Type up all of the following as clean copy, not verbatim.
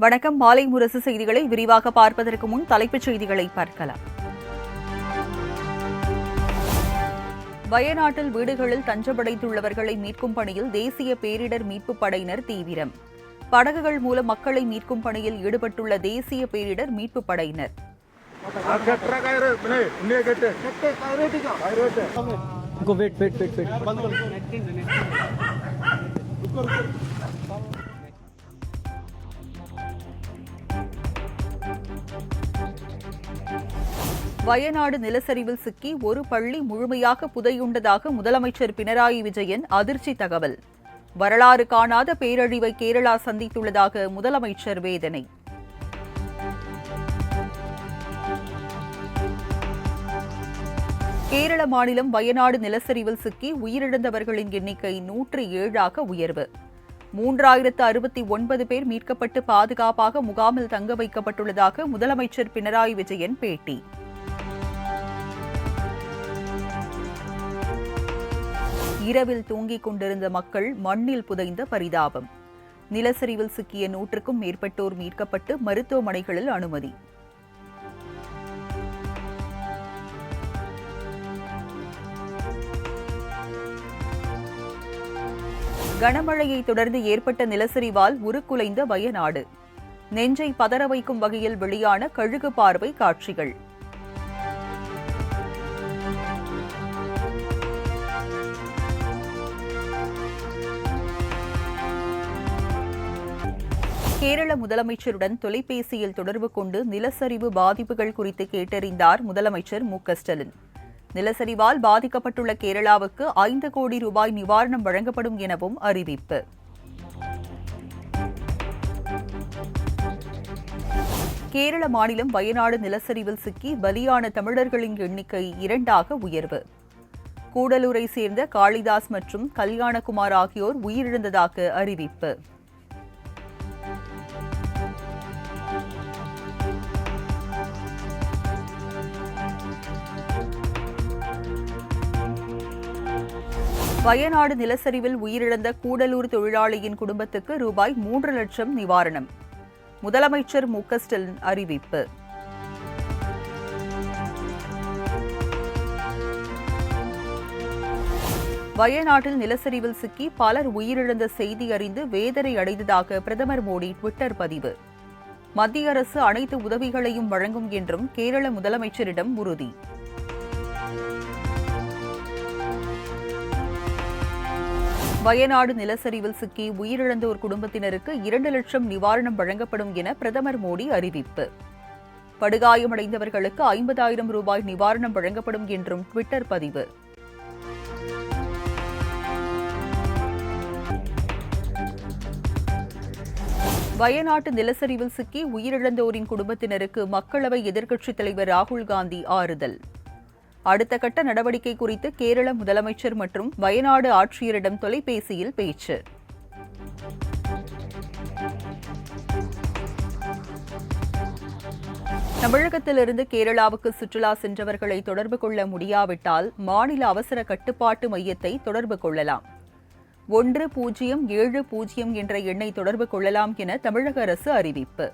வணக்கம். மாலை முரசு செய்திகளை விரிவாக பார்ப்பதற்கு முன் தலைப்புச் செய்திகளை பார்க்கலாம். வயநாட்டில் வீடுகளில் தஞ்சமடைந்துள்ளவர்களை மீட்கும் பணியில் தேசிய பேரிடர் மீட்புப் படையினர் தீவிரம். படகுகள் மூலம் மக்களை மீட்கும் பணியில் ஈடுபட்டுள்ள தேசிய பேரிடர் மீட்புப் படையினர். வயநாடு நிலச்சரிவில் சிக்கி ஒரு பள்ளி முழுமையாக புதையுண்டதாக முதலமைச்சர் பினராயி விஜயன் அதிர்ச்சி தகவல். வரலாறு காணாத பேரழிவை கேரளா சந்தித்துள்ளதாக முதலமைச்சர் வேதனை. கேரள மாநிலம் வயநாடு நிலச்சரிவில் சிக்கி உயிரிழந்தவர்களின் எண்ணிக்கை 107ஆக உயர்வு. 3069 பேர் மீட்கப்பட்டு பாதுகாப்பாக முகாமில் தங்க வைக்கப்பட்டுள்ளதாக முதலமைச்சர் பினராயி விஜயன் பேட்டி. இரவில் தூங்கிக் கொண்டிருந்த மக்கள் மண்ணில் புதைந்த பரிதாபம். நிலச்சரிவில் சிக்கிய 100க்கும் மேற்பட்டோர் மீட்கப்பட்டு மருத்துவமனைகளில் அனுமதி. கனமழையை தொடர்ந்து ஏற்பட்ட நிலச்சரிவால் உருக்குலைந்த வயநாடு. நெஞ்சை பதற வைக்கும் வகையில் வெளியான கழுகு பார்வை காட்சிகள். கேரள முதலமைச்சருடன் தொலைபேசியில் தொடர்பு கொண்டு நிலச்சரிவு பாதிப்புகள் குறித்து கேட்டறிந்தார் முதலமைச்சர் மு.க.ஸ்டாலின். நிலச்சரிவால் பாதிக்கப்பட்டுள்ள கேரளாவுக்கு 5 கோடி ரூபாய் நிவாரணம் வழங்கப்படும் எனவும் அறிவிப்பு. கேரள மாநிலம் வயநாடு நிலச்சரிவில் சிக்கி பலியான தமிழர்களின் எண்ணிக்கை 2ஆக உயர்வு. கூடலூரை சேர்ந்த காளிதாஸ் மற்றும் கல்யாணகுமார் ஆகியோர் உயிரிழந்ததாக அறிவிப்பு. வயநாடு நிலச்சரிவில் உயிரிழந்த கூடலூர் தொழிலாளியின் குடும்பத்துக்கு ரூபாய் 3 லட்சம் நிவாரணம். முதலமைச்சர் மு.க.ஸ்டாலின் அறிவிப்பு. வயநாட்டில் நிலச்சரிவில் சிக்கி பலர் உயிரிழந்த செய்தி அறிந்து வேதனை அடைந்ததாக பிரதமர் மோடி ட்விட்டர் பதிவு. மத்திய அரசு அனைத்து உதவிகளையும் வழங்கும் என்றும் கேரள முதலமைச்சரிடம் உறுதி. வயநாடு நிலச்சரிவில் சிக்கி உயிரிழந்தோர் குடும்பத்தினருக்கு 2 லட்சம் நிவாரணம் வழங்கப்படும் என பிரதமர் மோடி அறிவிப்பு. படுகாயமடைந்தவர்களுக்கு 50,000 ரூபாய் நிவாரணம் வழங்கப்படும் என்றும் ட்விட்டர் பதிவு. வயநாட்டு நிலச்சரிவில் சிக்கி உயிரிழந்தோரின் குடும்பத்தினருக்கு மக்களவை எதிர்க்கட்சித் தலைவர் ராகுல் காந்தி ஆறுதல். அடுத்த கட்ட நடவடிக்கை குறித்து கேரள முதலமைச்சர் மற்றும் வயநாடு ஆட்சியரிடம் தொலைபேசியில் பேச்சு. தமிழகத்திலிருந்து கேரளாவுக்கு சுற்றுலா சென்றவர்களை தொடர்பு கொள்ள முடியாவிட்டால் மாநில அவசர கட்டுப்பாட்டு மையத்தை தொடர்பு கொள்ளலாம். 1070 என்ற எண்ணை தொடர்பு கொள்ளலாம் என தமிழக அரசு அறிவிப்பு.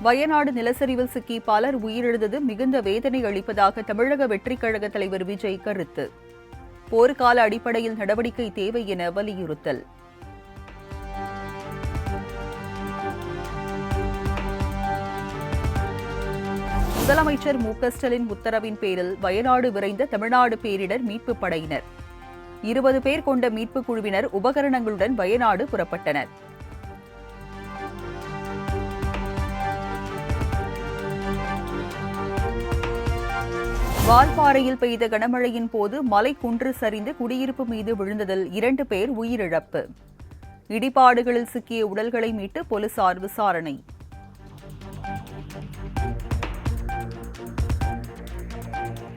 வயநாடு நிலச்சரிவில் சிக்கி பலர் உயிரிழந்தது மிகுந்த வேதனை அளிப்பதாக தமிழக வெற்றிக் கழக தலைவர் விஜய் கருத்து. போர்க்கால அடிப்படையில் நடவடிக்கை தேவை என வலியுறுத்தல். முதலமைச்சர் மு.க.ஸ்டாலின் உத்தரவின் பேரில் வயநாடு விரைந்த தமிழ்நாடு பேரிடர் மீட்புப் படையினர். 20 பேர் கொண்ட மீட்புக் குழுவினர் உபகரணங்களுடன் வயநாடு புறப்பட்டனர். வால்பாறையில் பெய்த கனமழையின் போது மலை குன்று சரிந்து குடியிருப்பு மீது விழுந்ததில் 2 பேர் உயிரிழப்பு. இடிபாடுகளில் சிக்கிய உடல்களை மீட்டு போலீசார் விசாரணை.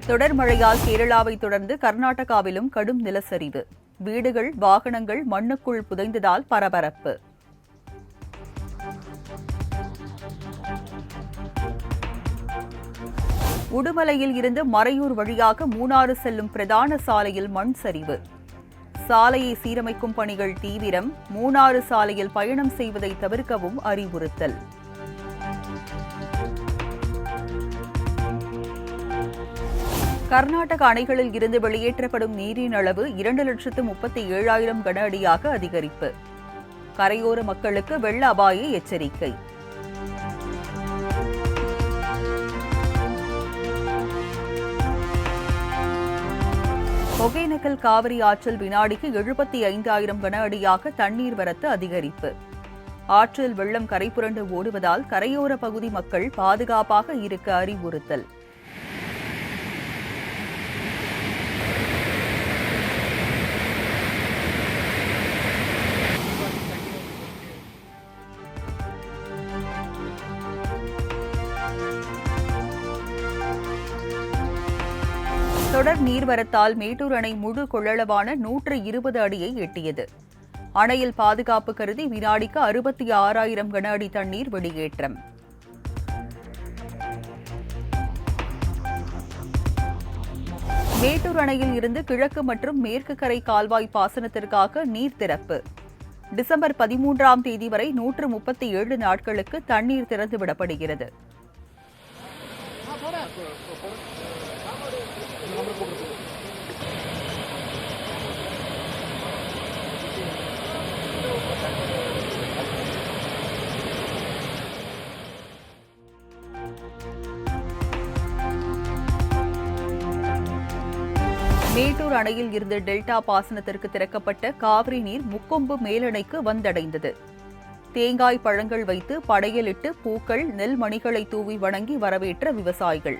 தொடர் மழையால் கேரளாவை தொடர்ந்து கர்நாடகாவிலும் கடும் நிலச்சரிவு. வீடுகள், வாகனங்கள் மண்ணுக்குள் புதைந்ததால் பரபரப்பு. உடுமலையில் இருந்து மறையூர் வழியாக மூணாறு செல்லும் பிரதான சாலையில் மண் சரிவு. சாலையை சீரமைக்கும் பணிகள் தீவிரம். மூணாறு சாலையில் பயணம் செய்வதை தவிர்க்கவும் அறிவுறுத்தல். கர்நாடக அணைகளில் இருந்து வெளியேற்றப்படும் நீரின் அளவு 2,37,000 கன அடியாக அதிகரிப்பு. கரையோர மக்களுக்கு வெள்ள அபாய எச்சரிக்கை. ஒகேனக்கல் காவிரி ஆற்றில் வினாடிக்கு 75,000 கன அடியாக தண்ணீர் வரத்து அதிகரிப்பு. ஆற்றில் வெள்ளம் கரைபுரண்டு ஓடுவதால் கரையோர பகுதி மக்கள் பாதுகாப்பாக இருக்க அறிவுறுத்தல். தொடர் நீர்வரத்தால் மேட்டூர் அணை முழு கொள்ளளவான 120 அடியை எட்டியது. அணையில் பாதுகாப்பு கருதி வினாடிக்கு 66,000 கன அடி தண்ணீர் வெளியேற்றம். மேட்டூர் அணையில் இருந்து கிழக்கு மற்றும் மேற்கு கரை கால்வாய் பாசனத்திற்காக நீர் திறப்பு. டிசம்பர் 13ஆம் தேதி வரை 137 நாட்களுக்கு தண்ணீர் திறந்துவிடப்படுகிறது. மேட்டூர் அணையில் இருந்து டெல்டா பாசனத்திற்கு திறக்கப்பட்ட காவிரி நீர் முக்கொம்பு மேலணைக்கு வந்தடைந்தது. தேங்காய் பழங்கள் வைத்து படையலிட்டு பூக்கள் நெல் மணிகளை தூவி வணங்கி வரவேற்ற விவசாயிகள்.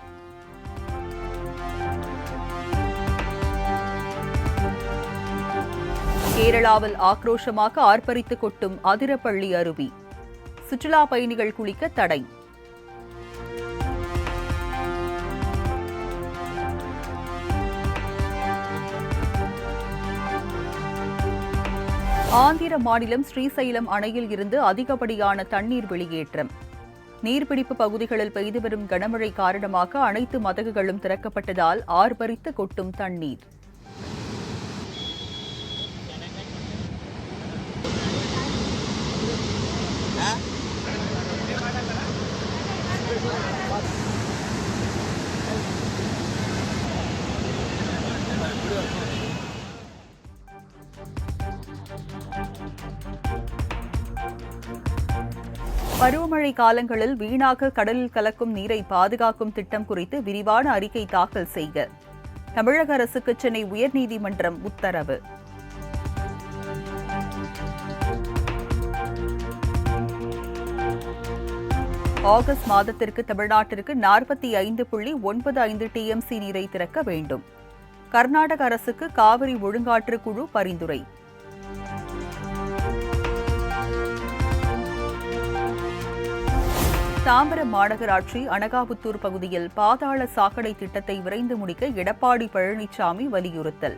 கேரளாவில் ஆக்ரோஷமாக ஆர்ப்பரித்து கொட்டும் அதிரப்பள்ளி அருவி. சுற்றுலா பயணிகள் குளிக்க தடை. ஆந்திர மாநிலம் ஸ்ரீசைலம் அணையில் இருந்து அதிகப்படியான தண்ணீர் வெளியேற்றம். நீர்பிடிப்பு பகுதிகளில் பெய்து வரும் கனமழை காரணமாக அனைத்து மதகுகளும் திறக்கப்பட்டதால் ஆர்ப்பரித்து கொட்டும் தண்ணீர். பருவமழை காலங்களில் வீணாக கடலில் கலக்கும் நீரை பாதுகாக்கும் திட்டம் குறித்து விரிவான அறிக்கை தாக்கல் செய்க. தமிழக அரசுக்கு சென்னை உயர்நீதிமன்றம் உத்தரவு. ஆகஸ்ட் மாதத்திற்கு தமிழ்நாட்டிற்கு 45.95 TMC நீரை திறக்க வேண்டும். கர்நாடக அரசுக்கு காவிரி ஒழுங்காற்று குழு பரிந்துரை. தாம்பரம் மாநகராட்சி அனகாபுத்தூர் பகுதியில் பாதாள சாக்கடை திட்டத்தை விரைந்து முடிக்க எடப்பாடி பழனிசாமி வலியுறுத்தல்.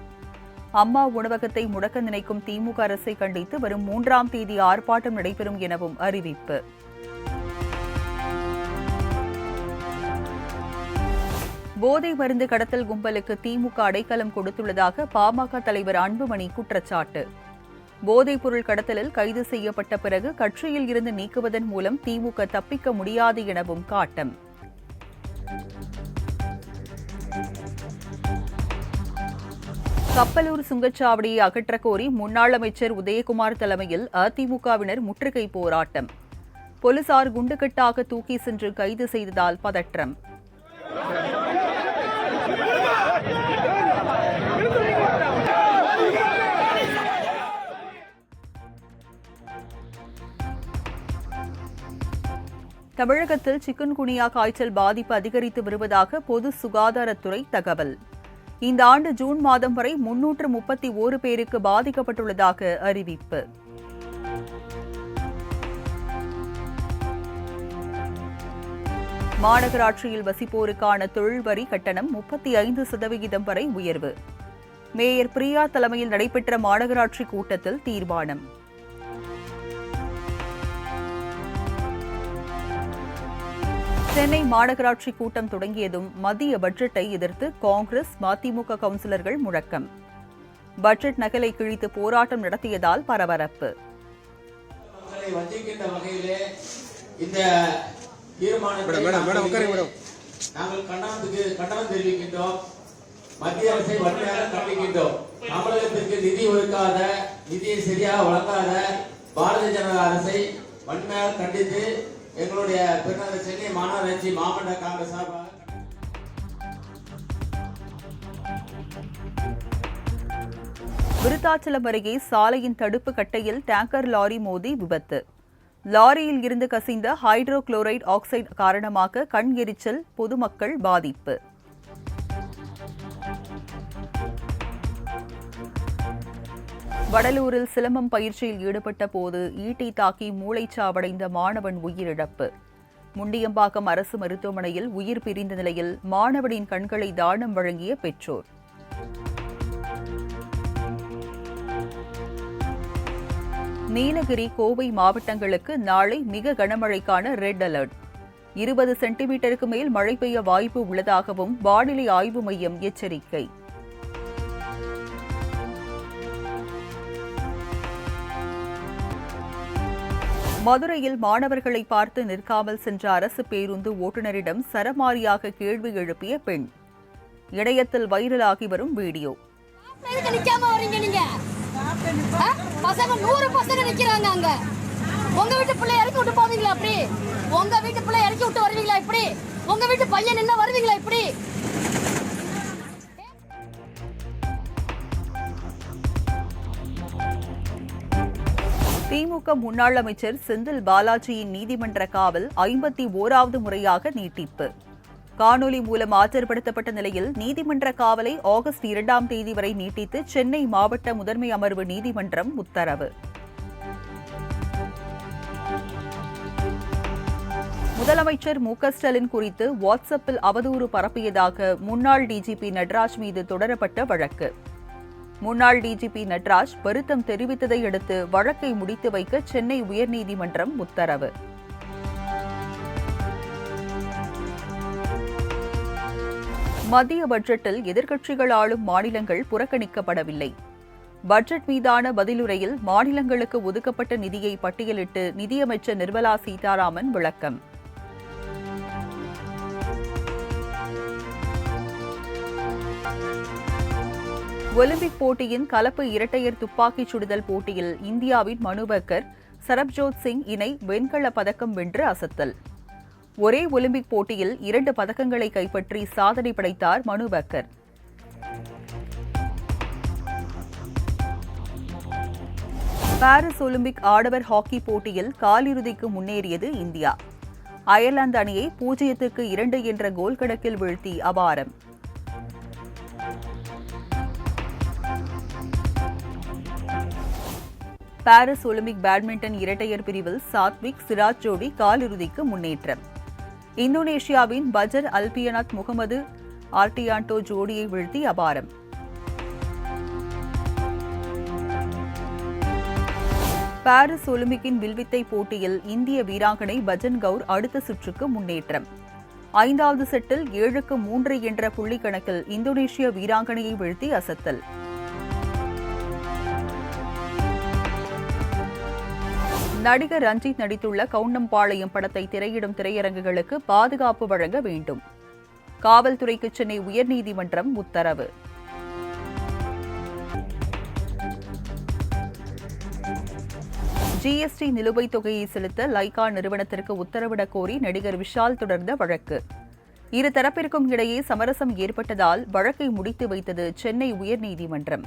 அம்மா உணவகத்தை முடக்க நினைக்கும் திமுக அரசை கண்டித்து வரும் 3ஆம் தேதி ஆர்ப்பாட்டம் நடைபெறும் எனவும் அறிவிப்பு. போதை மருந்து கடத்தல் கும்பலுக்கு திமுக அடைக்கலம் கொடுத்துள்ளதாக பாமக தலைவர் அன்புமணி குற்றச்சாட்டு. போதைப் பொருள் கடத்தலில் கைது செய்யப்பட்ட பிறகு கட்சியில் இருந்து நீக்குவதன் மூலம் திமுக தப்பிக்க முடியாது எனவும் காட்டம். கப்பலூர் சுங்கச்சாவடியை அகற்றக் கோரி முன்னாள் அமைச்சர் உதயகுமார் தலைமையில் அதிமுகவினர் முற்றுகை போராட்டம். போலீசார் குண்டுகட்டாக தூக்கி சென்று கைது செய்ததால் பதற்றம். தமிழகத்தில் சிக்குன்குனியா காய்ச்சல் பாதிப்பு அதிகரித்து வருவதாக பொது சுகாதாரத்துறை தகவல். இந்த ஆண்டு ஜூன் மாதம் வரை 331 பேருக்கு பாதிக்கப்பட்டுள்ளதாக அறிவிப்பு. மாநகராட்சியில் வசிப்போருக்கான தொழில் வரி கட்டணம் 35% வரை உயர்வு. மேயர் பிரியா தலைமையில் நடைபெற்ற மாநகராட்சி கூட்டத்தில் தீர்மானம். சென்னை மாநகராட்சி கூட்டம் தொடங்கியதும் மத்திய பட்ஜெட்டை எதிர்த்து காங்கிரஸ் மதிமுக கவுன்சிலர்கள் முழக்கம். பட்ஜெட் நகலை கிழித்து போராட்டம் நடத்தியதால் பரபரப்பு. நாங்கள் கண்டனம் தெரிவிக்கின்றோம். மத்திய அரசை வன்மையாக கண்டிக்கின்றோம். தமிழகத்திற்கு நிதி ஒதுக்காத, நிதியை சரியாக வழங்காத பாரதிய ஜனதா அரசை வன்மையாக கண்டித்து எங்களுடைய பெருநகர சென்னை மாநகராட்சி மாவட்ட காங்கிரஸ் சார்பாக விருத்தாச்சலம் அருகே சாலையின் தடுப்பு கட்டையில் டேங்கர் லாரி மோதி விபத்து. லாரியில் இருந்து கசிந்த ஹைட்ரோகுளோரைடு ஆக்சைடு காரணமாக கண் எரிச்சல், பொதுமக்கள் பாதிப்பு. வடலூரில் சிலம்பம் பயிற்சியில் ஈடுபட்ட போது ஈட்டி தாக்கி மூளைச்சாவடைந்த மாணவன் உயிரிழப்பு. முண்டியம்பாக்கம் அரசு மருத்துவமனையில் உயிர் பிரிந்த நிலையில் மாணவனின் கண்களை தானம் வழங்கிய பெற்றோர். நீலகிரி, கோவை மாவட்டங்களுக்கு நாளை மிக கனமழைக்கான ரெட் அலர்ட். 20 சென்டிமீட்டருக்கு மேல் மழை பெய்ய வாய்ப்பு உள்ளதாகவும் வானிலை ஆய்வு மையம் எச்சரிக்கை. மதுரையில் மாணவர்களை பார்த்து நிற்காமல் சென்ற அரசு பேருந்து ஓட்டுநரிடம் சரமாரியாக கேள்வி எழுப்பிய பெண். இணையத்தில் வைரலாகி வரும் வீடியோ. பசங்க 100 பசங்க நிக்கிறாங்க அங்க. உங்க வீட்டு பிள்ளை இறக்கி விட்டு போவீங்களா இப்படி? உங்க வீட்டு பிள்ளை இறக்கி விட்டு வருவீங்களா இப்படி? உங்க வீட்டு பையன் என்ன வருவீங்களா இப்படி? திமுக முன்னாள் அமைச்சர் செந்தில் பாலாஜியின் நீதிமன்ற காவல் 51வது முறையாக நீட்டிப்பு. காணொலி மூலம் ஆஜர்படுத்தப்பட்ட நிலையில் நீதிமன்ற காவலை ஆகஸ்ட் 2ஆம் தேதி வரை நீட்டித்து சென்னை மாவட்ட முதன்மை அமர்வு நீதிமன்றம் உத்தரவு. முதலமைச்சர் மு.க.ஸ்டாலின் குறித்து வாட்ஸ்அப்பில் அவதூறு பரப்பியதாக முன்னாள் டிஜிபி நடராஜ் மீது தொடரப்பட்ட வழக்கு. முன்னாள் டிஜிபி நடராஜ் வருத்தம் தெரிவித்ததை அடுத்து வழக்கை முடித்து வைக்க சென்னை உயர்நீதிமன்றம் உத்தரவு. மத்திய பட்ஜெட்டில் எதிர்க்கட்சிகள் ஆளும் மாநிலங்கள் புறக்கணிக்கப்படவில்லை. பட்ஜெட் மீதான பதிலுரையில் மாநிலங்களுக்கு ஒதுக்கப்பட்ட நிதியை பட்டியலிட்டு நிதியமைச்சர் நிர்மலா சீதாராமன் விளக்கம். ஒலிம்பிக் போட்டியின் கலப்பு இரட்டையர் துப்பாக்கிச் சுடுதல் போட்டியில் இந்தியாவின் மனு பக்கர், சரப்ஜோத் சிங் இணை வெண்கலப் பதக்கம் வென்று அசத்தல். ஒரே ஒலிம்பிக் போட்டியில் 2 பதக்கங்களை கைப்பற்றி சாதனை படைத்தார் மனு பக்கர். பாரிஸ் ஒலிம்பிக் ஆடவர் ஹாக்கி போட்டியில் காலிறுதிக்கு முன்னேறியது இந்தியா. அயர்லாந்து அணியை 0-2 என்ற கோல் கணக்கில் வீழ்த்தி அபாரம். பாரிஸ் ஒலிம்பிக் பேட்மிண்டன் இரட்டையர் பிரிவில் சாத்விக், சிராஜ் ஜோடி காலிறுதிக்கு முன்னேற்றம். இந்தோனேஷியாவின் பஜர் அல்பியனாத் முகமது ஆர்டியாண்டோ ஜோடியை வீழ்த்தி அபாரம். பாரிஸ் ஒலிம்பிக்கின் வில்வித்தை போட்டியில் இந்திய வீராங்கனை பஜன் கவுர் அடுத்த சுற்றுக்கு முன்னேற்றம். 5வது செட்டில் 7-3 என்ற புள்ளி கணக்கில் இந்தோனேஷிய வீராங்கனையை வீழ்த்தி அசத்தல். நடிகர் ரஞ்சித் நடித்துள்ள கவுண்டம்பாளையம் படத்தை திரையிடும் திரையரங்குகளுக்கு பாதுகாப்பு வழங்க வேண்டும். காவல்துறைக்கு சென்னை உயர்நீதிமன்றம் உத்தரவு. ஜிஎஸ்டி நிலுவைத் தொகையை செலுத்த லைகா நிறுவனத்திற்கு உத்தரவிடக் கோரி நடிகர் விஷால் தொடர்ந்த வழக்கு. இரு தரப்பிற்கும் இடையே சமரசம் ஏற்பட்டதால் வழக்கை முடித்து வைத்தது சென்னை உயர்நீதிமன்றம்.